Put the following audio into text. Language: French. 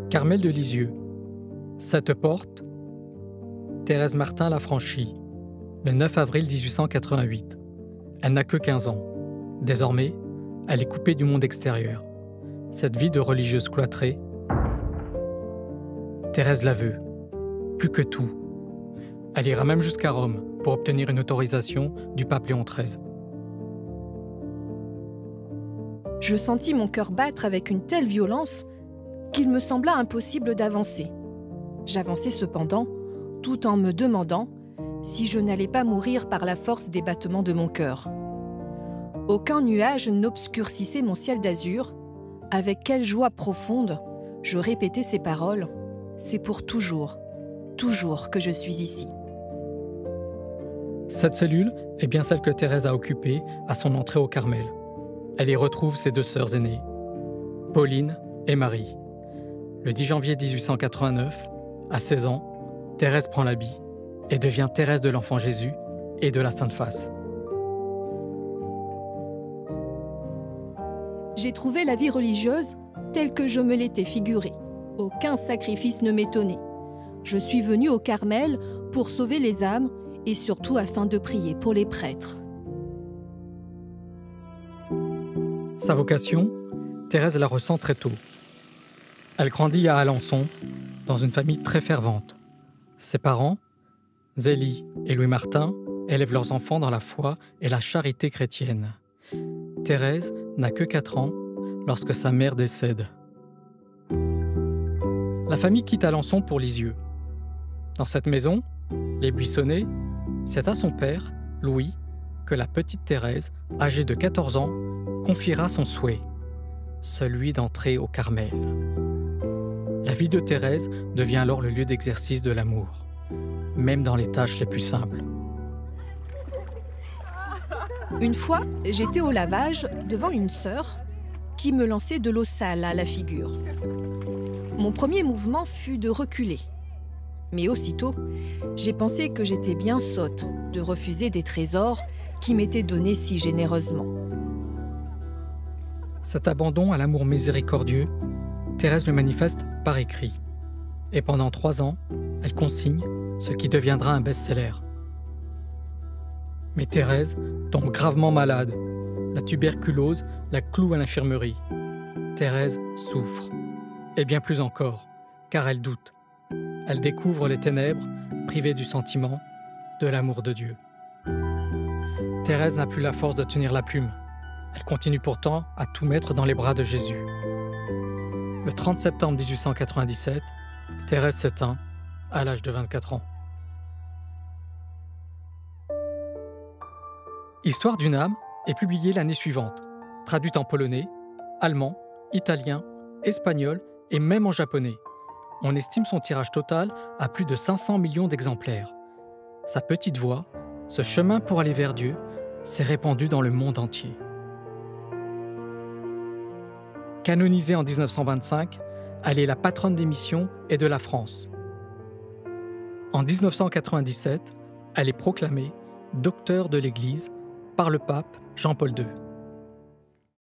Carmel de Lisieux. Cette porte, Thérèse Martin l'a franchie, le 9 avril 1888. Elle n'a que 15 ans. Désormais, elle est coupée du monde extérieur. Cette vie de religieuse cloîtrée, Thérèse la veut. Plus que tout. Elle ira même jusqu'à Rome pour obtenir une autorisation du pape Léon XIII. Je sentis mon cœur battre avec une telle violence qu'il me sembla impossible d'avancer. J'avançais cependant, tout en me demandant si je n'allais pas mourir par la force des battements de mon cœur. Aucun nuage n'obscurcissait mon ciel d'azur. Avec quelle joie profonde je répétais ces paroles. C'est pour toujours, toujours que je suis ici. Cette cellule est bien celle que Thérèse a occupée à son entrée au Carmel. Elle y retrouve ses deux sœurs aînées, Pauline et Marie. Le 10 janvier 1889, à 16 ans, Thérèse prend l'habit et devient Thérèse de l'Enfant Jésus et de la Sainte Face. J'ai trouvé la vie religieuse telle que je me l'étais figurée. Aucun sacrifice ne m'étonnait. Je suis venue au Carmel pour sauver les âmes et surtout afin de prier pour les prêtres. Sa vocation, Thérèse la ressent très tôt. Elle grandit à Alençon, dans une famille très fervente. Ses parents, Zélie et Louis Martin, élèvent leurs enfants dans la foi et la charité chrétienne. Thérèse n'a que 4 ans lorsque sa mère décède. La famille quitte Alençon pour Lisieux. Dans cette maison, les Buissonnets, c'est à son père, Louis, que la petite Thérèse, âgée de 14 ans, confiera son souhait, celui d'entrer au Carmel. La vie de Thérèse devient alors le lieu d'exercice de l'amour, même dans les tâches les plus simples. Une fois, j'étais au lavage devant une sœur qui me lançait de l'eau sale à la figure. Mon premier mouvement fut de reculer. Mais aussitôt, j'ai pensé que j'étais bien sotte de refuser des trésors qui m'étaient donnés si généreusement. Cet abandon à l'amour miséricordieux, Thérèse le manifeste par écrit. Et pendant 3 ans, elle consigne ce qui deviendra un best-seller. Mais Thérèse tombe gravement malade. La tuberculose la cloue à l'infirmerie. Thérèse souffre. Et bien plus encore, car elle doute. Elle découvre les ténèbres, privée du sentiment, de l'amour de Dieu. Thérèse n'a plus la force de tenir la plume. Elle continue pourtant à tout mettre dans les bras de Jésus. Le 30 septembre 1897, Thérèse s'éteint à l'âge de 24 ans. Histoire d'une âme est publiée l'année suivante, traduite en polonais, allemand, italien, espagnol et même en japonais. On estime son tirage total à plus de 500 millions d'exemplaires. Sa petite voix, ce chemin pour aller vers Dieu, s'est répandu dans le monde entier. Canonisée en 1925, elle est la patronne des missions et de la France. En 1997, elle est proclamée docteur de l'Église par le pape Jean-Paul II.